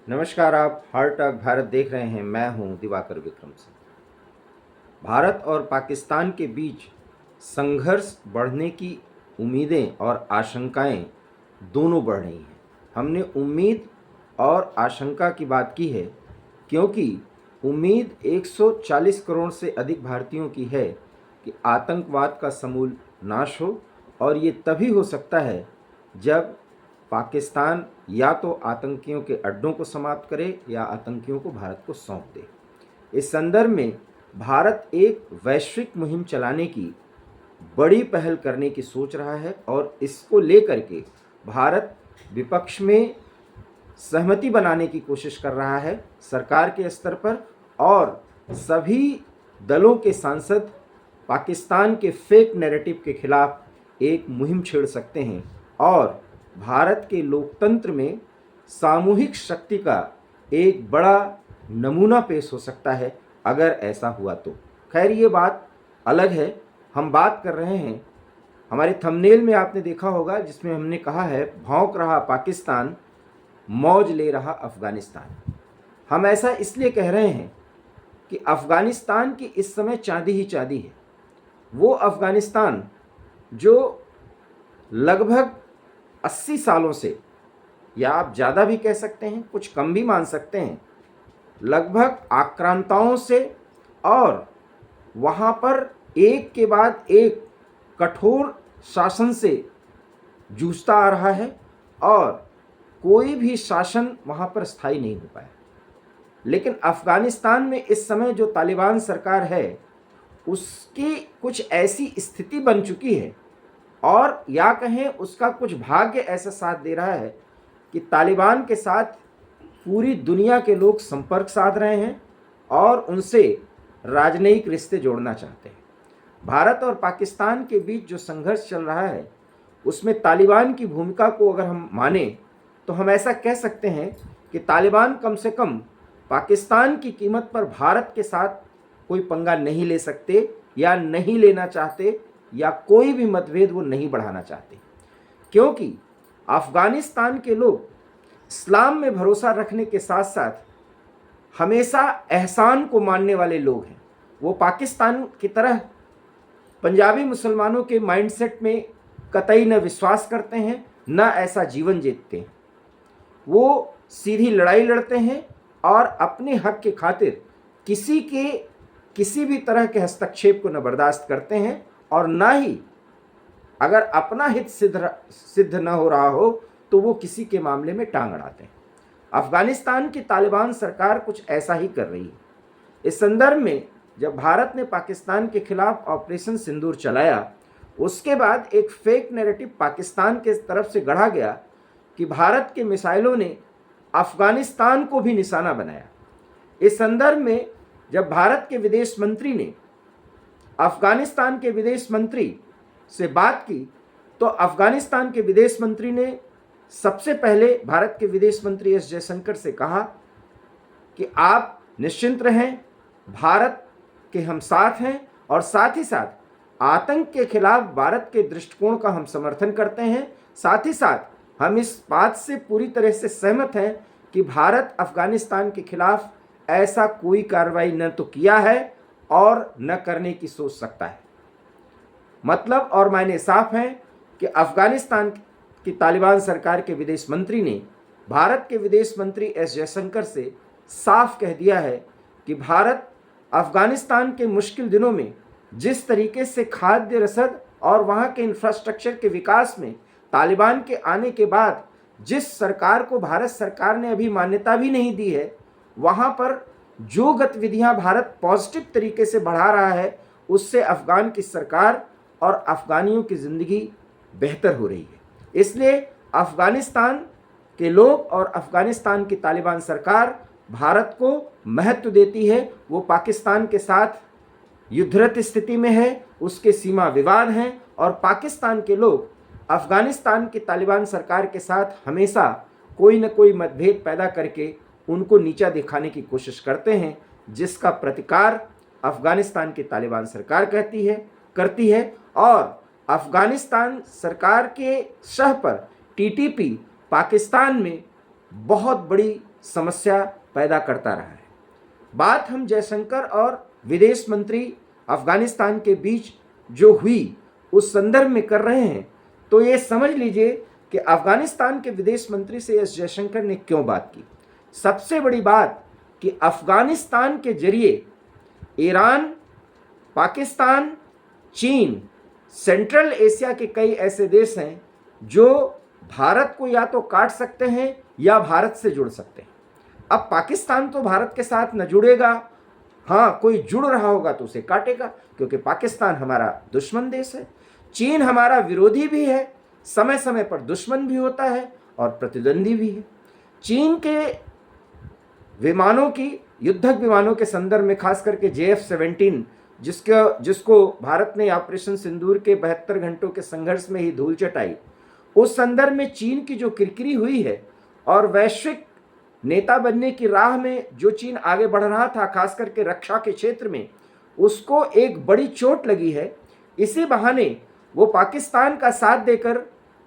नमस्कार, आप heart talk Bharat देख रहे हैं। मैं हूं दिवाकर विक्रम सिंह। भारत और पाकिस्तान के बीच संघर्ष बढ़ने की उम्मीदें और आशंकाएं दोनों बढ़ रही हैं। हमने उम्मीद और आशंका की बात की है क्योंकि उम्मीद 140 करोड़ से अधिक भारतीयों की है कि आतंकवाद का समूल नाश हो, और ये तभी हो सकता है जब पाकिस्तान या तो आतंकियों के अड्डों को समाप्त करे या आतंकियों को भारत को सौंप दे। इस संदर्भ में भारत एक वैश्विक मुहिम चलाने की बड़ी पहल करने की सोच रहा है, और इसको लेकर के भारत विपक्ष में सहमति बनाने की कोशिश कर रहा है सरकार के स्तर पर, और सभी दलों के सांसद पाकिस्तान के फेक नैरेटिव के खिलाफ एक मुहिम छेड़ सकते हैं और भारत के लोकतंत्र में सामूहिक शक्ति का एक बड़ा नमूना पेश हो सकता है अगर ऐसा हुआ तो। खैर, ये बात अलग है। हम बात कर रहे हैं, हमारे थंबनेल में आपने देखा होगा जिसमें हमने कहा है भौंक रहा पाकिस्तान, मौज ले रहा अफगानिस्तान। हम ऐसा इसलिए कह रहे हैं कि अफगानिस्तान की इस समय चांदी ही चांदी है। वो अफगानिस्तान जो लगभग 80 सालों से, या आप ज़्यादा भी कह सकते हैं, कुछ कम भी मान सकते हैं, लगभग आक्रांताओं से और वहाँ पर एक के बाद एक कठोर शासन से जूझता आ रहा है, और कोई भी शासन वहाँ पर स्थायी नहीं हो पाया। लेकिन अफ़गानिस्तान में इस समय जो तालिबान सरकार है उसकी कुछ ऐसी स्थिति बन चुकी है, और या कहें उसका कुछ भाग्य ऐसा साथ दे रहा है कि तालिबान के साथ पूरी दुनिया के लोग संपर्क साध रहे हैं और उनसे राजनयिक रिश्ते जोड़ना चाहते हैं। भारत और पाकिस्तान के बीच जो संघर्ष चल रहा है उसमें तालिबान की भूमिका को अगर हम माने तो हम ऐसा कह सकते हैं कि तालिबान कम से कम पाकिस्तान की कीमत पर भारत के साथ कोई पंगा नहीं ले सकते, या नहीं लेना चाहते, या कोई भी मतभेद वो नहीं बढ़ाना चाहते, क्योंकि अफ़गानिस्तान के लोग इस्लाम में भरोसा रखने के साथ साथ हमेशा एहसान को मानने वाले लोग हैं। वो पाकिस्तान की तरह पंजाबी मुसलमानों के माइंडसेट में कतई न विश्वास करते हैं, न ऐसा जीवन जीते हैं। वो सीधी लड़ाई लड़ते हैं और अपने हक के खातिर किसी भी तरह के हस्तक्षेप को न बर्दाश्त करते हैं, और ना ही अगर अपना हित सिद्ध न हो रहा हो तो वो किसी के मामले में टांग अड़ाते हैं। अफगानिस्तान की तालिबान सरकार कुछ ऐसा ही कर रही है। इस संदर्भ में जब भारत ने पाकिस्तान के खिलाफ ऑपरेशन सिंदूर चलाया, उसके बाद एक फेक नैरेटिव पाकिस्तान के तरफ से गढ़ा गया कि भारत के मिसाइलों ने अफगानिस्तान को भी निशाना बनाया। इस संदर्भ में जब भारत के विदेश मंत्री ने अफगानिस्तान के विदेश मंत्री से बात की तो अफगानिस्तान के विदेश मंत्री ने सबसे पहले भारत के विदेश मंत्री एस जयशंकर से कहा कि आप निश्चिंत रहें, भारत के हम साथ हैं, और साथ ही साथ आतंक के खिलाफ भारत के दृष्टिकोण का हम समर्थन करते हैं। साथ ही साथ हम इस बात से पूरी तरह से सहमत हैं कि भारत अफगानिस्तान के खिलाफ ऐसा कोई कार्रवाई न तो किया है और न करने की सोच सकता है। मतलब और मायने साफ हैं कि अफगानिस्तान की तालिबान सरकार के विदेश मंत्री ने भारत के विदेश मंत्री एस जयशंकर से साफ कह दिया है कि भारत अफगानिस्तान के मुश्किल दिनों में जिस तरीके से खाद्य रसद और वहाँ के इंफ्रास्ट्रक्चर के विकास में तालिबान के आने के बाद जिस सरकार को भारत सरकार ने अभी मान्यता भी नहीं दी है, वहाँ पर जो गतिविधियाँ भारत पॉजिटिव तरीके से बढ़ा रहा है, उससे अफ़गान की सरकार और अफ़गानियों की ज़िंदगी बेहतर हो रही है। इसलिए अफ़गानिस्तान के लोग और अफ़गानिस्तान की तालिबान सरकार भारत को महत्व देती है। वो पाकिस्तान के साथ युद्धरत स्थिति में है, उसके सीमा विवाद हैं, और पाकिस्तान के लोग अफ़गानिस्तान की तालिबान सरकार के साथ हमेशा कोई न कोई मतभेद पैदा करके उनको नीचा दिखाने की कोशिश करते हैं, जिसका प्रतिकार अफ़गानिस्तान की तालिबान सरकार करती है। और अफ़गानिस्तान सरकार के शह पर टीटीपी पाकिस्तान में बहुत बड़ी समस्या पैदा करता रहा है। बात हम जयशंकर और विदेश मंत्री अफगानिस्तान के बीच जो हुई उस संदर्भ में कर रहे हैं, तो ये समझ लीजिए कि अफगानिस्तान के विदेश मंत्री से एस जयशंकर ने क्यों बात की। सबसे बड़ी बात कि अफगानिस्तान के जरिए ईरान, पाकिस्तान, चीन, सेंट्रल एशिया के कई ऐसे देश हैं जो भारत को या तो काट सकते हैं या भारत से जुड़ सकते हैं। अब पाकिस्तान तो भारत के साथ न जुड़ेगा, हाँ कोई जुड़ रहा होगा तो उसे काटेगा, क्योंकि पाकिस्तान हमारा दुश्मन देश है। चीन हमारा विरोधी भी है, समय समय पर दुश्मन भी होता है और प्रतिद्वंदी भी है। चीन के विमानों की, युद्धक विमानों के संदर्भ में खास करके JF-17 जिसको भारत ने ऑपरेशन सिंदूर के 72 घंटों के संघर्ष में ही धूल चटाई, उस संदर्भ में चीन की जो किरकिरी हुई है और वैश्विक नेता बनने की राह में जो चीन आगे बढ़ रहा था, खास करके रक्षा के क्षेत्र में, उसको एक बड़ी चोट लगी है। इसी बहाने वो पाकिस्तान का साथ देकर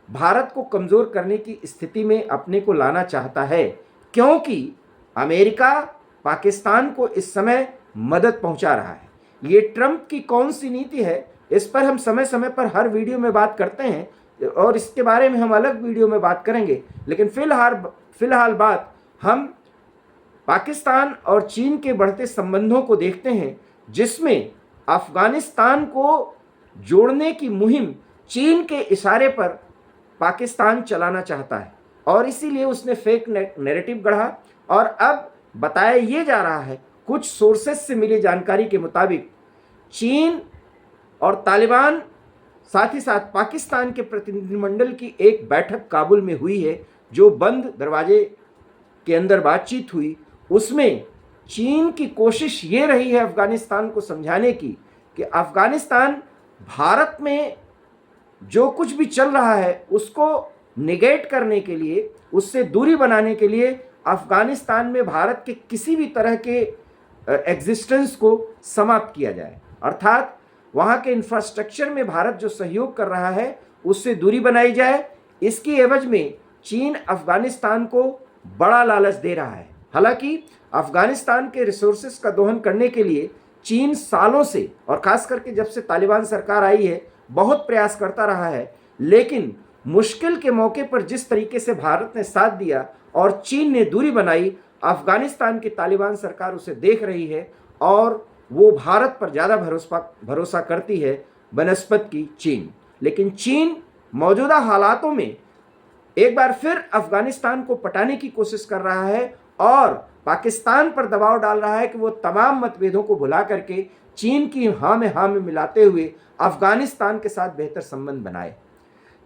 भारत को कमज़ोर करने की स्थिति में अपने को लाना चाहता है, क्योंकि अमेरिका पाकिस्तान को इस समय मदद पहुंचा रहा है। ये ट्रंप की कौन सी नीति है, इस पर हम समय समय पर हर वीडियो में बात करते हैं और इसके बारे में हम अलग वीडियो में बात करेंगे। लेकिन फिलहाल बात हम पाकिस्तान और चीन के बढ़ते संबंधों को देखते हैं, जिसमें अफगानिस्तान को जोड़ने की मुहिम चीन के इशारे पर पाकिस्तान चलाना चाहता है और इसीलिए उसने फेक नैरेटिव गढ़ा। और अब बताया ये जा रहा है, कुछ सोर्सेस से मिली जानकारी के मुताबिक, चीन और तालिबान साथ ही साथ पाकिस्तान के प्रतिनिधिमंडल की एक बैठक काबुल में हुई है, जो बंद दरवाजे के अंदर बातचीत हुई। उसमें चीन की कोशिश ये रही है अफगानिस्तान को समझाने की कि अफगानिस्तान भारत में जो कुछ भी चल रहा है उसको निगेट करने के लिए, उससे दूरी बनाने के लिए अफगानिस्तान में भारत के किसी भी तरह के एग्जिस्टेंस को समाप्त किया जाए, अर्थात वहाँ के इंफ्रास्ट्रक्चर में भारत जो सहयोग कर रहा है उससे दूरी बनाई जाए। इसकी एवज में चीन अफगानिस्तान को बड़ा लालच दे रहा है। हालांकि अफगानिस्तान के रिसोर्सेस का दोहन करने के लिए चीन सालों से, और खास करके जब से तालिबान सरकार आई है, बहुत प्रयास करता रहा है, लेकिन मुश्किल के मौके पर जिस तरीके से भारत ने साथ दिया और चीन ने दूरी बनाई, अफगानिस्तान की तालिबान सरकार उसे देख रही है और वो भारत पर ज़्यादा भरोसा करती है बनस्पत की चीन। लेकिन चीन मौजूदा हालातों में एक बार फिर अफगानिस्तान को पटाने की कोशिश कर रहा है और पाकिस्तान पर दबाव डाल रहा है कि वो तमाम मतभेदों को भुला करके चीन की हाँ में मिलाते हुए अफगानिस्तान के साथ बेहतर संबंध बनाए।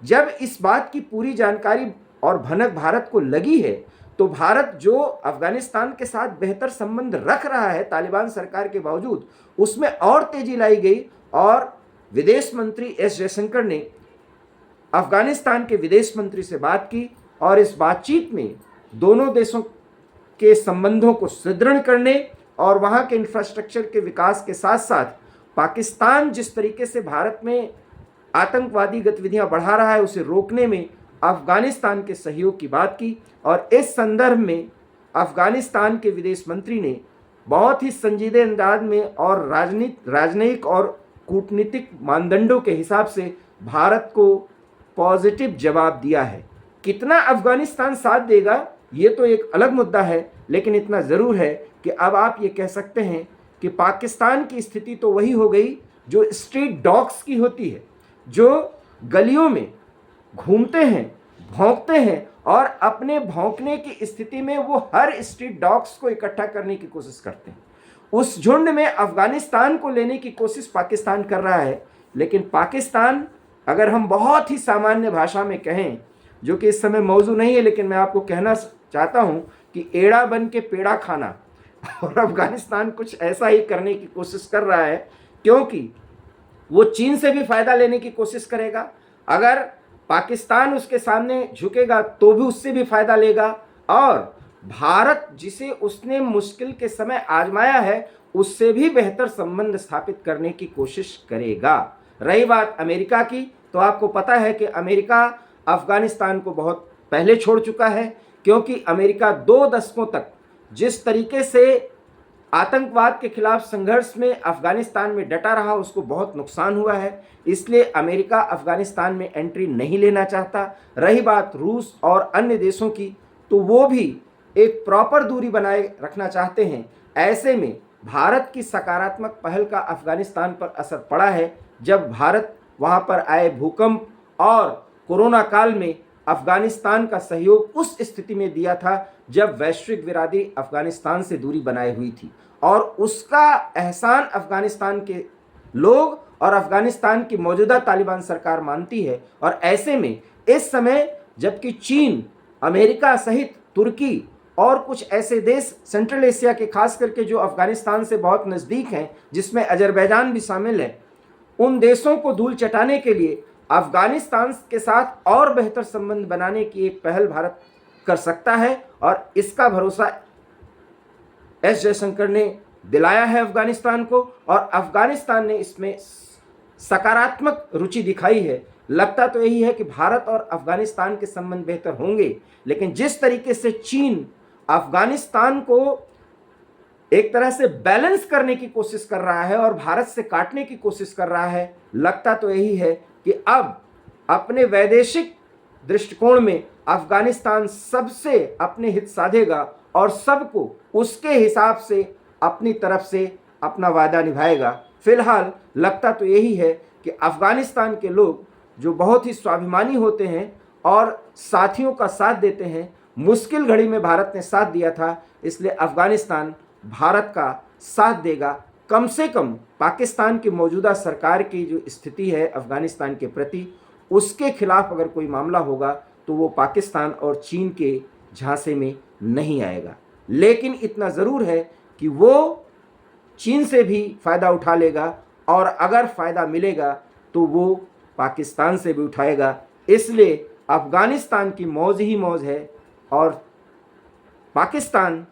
जब इस बात की पूरी जानकारी और भनक भारत को लगी है, तो भारत जो अफगानिस्तान के साथ बेहतर संबंध रख रहा है तालिबान सरकार के बावजूद, उसमें और तेजी लाई गई और विदेश मंत्री एस जयशंकर ने अफगानिस्तान के विदेश मंत्री से बात की और इस बातचीत में दोनों देशों के संबंधों को सुदृढ़ करने और वहाँ के इंफ्रास्ट्रक्चर के विकास के साथ साथ पाकिस्तान जिस तरीके से भारत में आतंकवादी गतिविधियां बढ़ा रहा है उसे रोकने में अफगानिस्तान के सहयोग की बात की। और इस संदर्भ में अफगानिस्तान के विदेश मंत्री ने बहुत ही संजीदे अंदाज में और राजनयिक और कूटनीतिक मानदंडों के हिसाब से भारत को पॉजिटिव जवाब दिया है। कितना अफगानिस्तान साथ देगा ये तो एक अलग मुद्दा है, लेकिन इतना ज़रूर है कि अब आप ये कह सकते हैं कि पाकिस्तान की स्थिति तो वही हो गई जो स्ट्रीट डॉग्स की होती है, जो गलियों में घूमते हैं, भौंकते हैं और अपने भौंकने की स्थिति में वो हर स्ट्रीट डॉग्स को इकट्ठा करने की कोशिश करते हैं। उस झुंड में अफगानिस्तान को लेने की कोशिश पाकिस्तान कर रहा है। लेकिन पाकिस्तान, अगर हम बहुत ही सामान्य भाषा में कहें, जो कि इस समय मौजू नहीं है, लेकिन मैं आपको कहना चाहता हूं कि एड़ा बन के पेड़ा खाना, और अफगानिस्तान कुछ ऐसा ही करने की कोशिश कर रहा है, क्योंकि वो चीन से भी फायदा लेने की कोशिश करेगा। अगर पाकिस्तान उसके सामने झुकेगा तो भी उससे भी फायदा लेगा, और भारत जिसे उसने मुश्किल के समय आजमाया है उससे भी बेहतर संबंध स्थापित करने की कोशिश करेगा। रही बात अमेरिका की, तो आपको पता है कि अमेरिका अफगानिस्तान को बहुत पहले छोड़ चुका है। क्योंकि अमेरिका 2 दशकों तक जिस तरीके से आतंकवाद के खिलाफ संघर्ष में अफगानिस्तान में डटा रहा, उसको बहुत नुकसान हुआ है। इसलिए अमेरिका अफगानिस्तान में एंट्री नहीं लेना चाहता। रही बात रूस और अन्य देशों की, तो वो भी एक प्रॉपर दूरी बनाए रखना चाहते हैं। ऐसे में भारत की सकारात्मक पहल का अफगानिस्तान पर असर पड़ा है। जब भारत वहाँ पर आए भूकंप और कोरोना काल में अफगानिस्तान का सहयोग उस स्थिति में दिया था जब वैश्विक बिरादरी अफगानिस्तान से दूरी बनाए हुई थी, और उसका एहसान अफगानिस्तान के लोग और अफगानिस्तान की मौजूदा तालिबान सरकार मानती है। और ऐसे में इस समय जबकि चीन, अमेरिका सहित तुर्की और कुछ ऐसे देश सेंट्रल एशिया के खास करके जो अफगानिस्तान से बहुत नज़दीक हैं, जिसमें अजरबैजान भी शामिल है, उन देशों को धूल चटाने के लिए अफगानिस्तान के साथ और बेहतर संबंध बनाने की एक पहल भारत कर सकता है। और इसका भरोसा एस जयशंकर ने दिलाया है अफगानिस्तान को, और अफगानिस्तान ने इसमें सकारात्मक रुचि दिखाई है। लगता तो यही है कि भारत और अफगानिस्तान के संबंध बेहतर होंगे, लेकिन जिस तरीके से चीन अफगानिस्तान को एक तरह से बैलेंस करने की कोशिश कर रहा है और भारत से काटने की कोशिश कर रहा है, लगता तो यही है कि अब अपने वैदेशिक दृष्टिकोण में अफगानिस्तान सबसे अपने हित साधेगा और सबको उसके हिसाब से अपनी तरफ से अपना वादा निभाएगा। फिलहाल लगता तो यही है कि अफगानिस्तान के लोग जो बहुत ही स्वाभिमानी होते हैं और साथियों का साथ देते हैं, मुश्किल घड़ी में भारत ने साथ दिया था, इसलिए अफगानिस्तान भारत का साथ देगा। कम से कम पाकिस्तान की मौजूदा सरकार की जो स्थिति है अफगानिस्तान के प्रति, उसके खिलाफ अगर कोई मामला होगा तो वो पाकिस्तान और चीन के झांसे में नहीं आएगा। लेकिन इतना ज़रूर है कि वो चीन से भी फ़ायदा उठा लेगा, और अगर फ़ायदा मिलेगा तो वो पाकिस्तान से भी उठाएगा। इसलिए अफगानिस्तान की मौज ही मौज है, और पाकिस्तान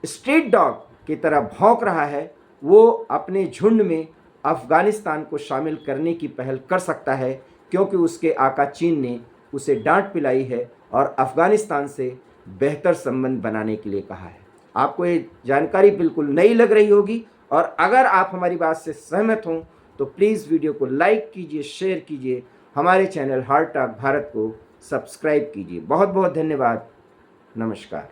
स्ट्रीट डॉग की तरह भौंक रहा है। वो अपने झुंड में अफगानिस्तान को शामिल करने की पहल कर सकता है, क्योंकि उसके आका चीन ने उसे डांट पिलाई है और अफगानिस्तान से बेहतर संबंध बनाने के लिए कहा है। आपको ये जानकारी बिल्कुल नई लग रही होगी, और अगर आप हमारी बात से सहमत हों तो प्लीज़ वीडियो को लाइक कीजिए, शेयर कीजिए, हमारे चैनल हार्ट टॉक भारत को सब्सक्राइब कीजिए। बहुत बहुत धन्यवाद। नमस्कार।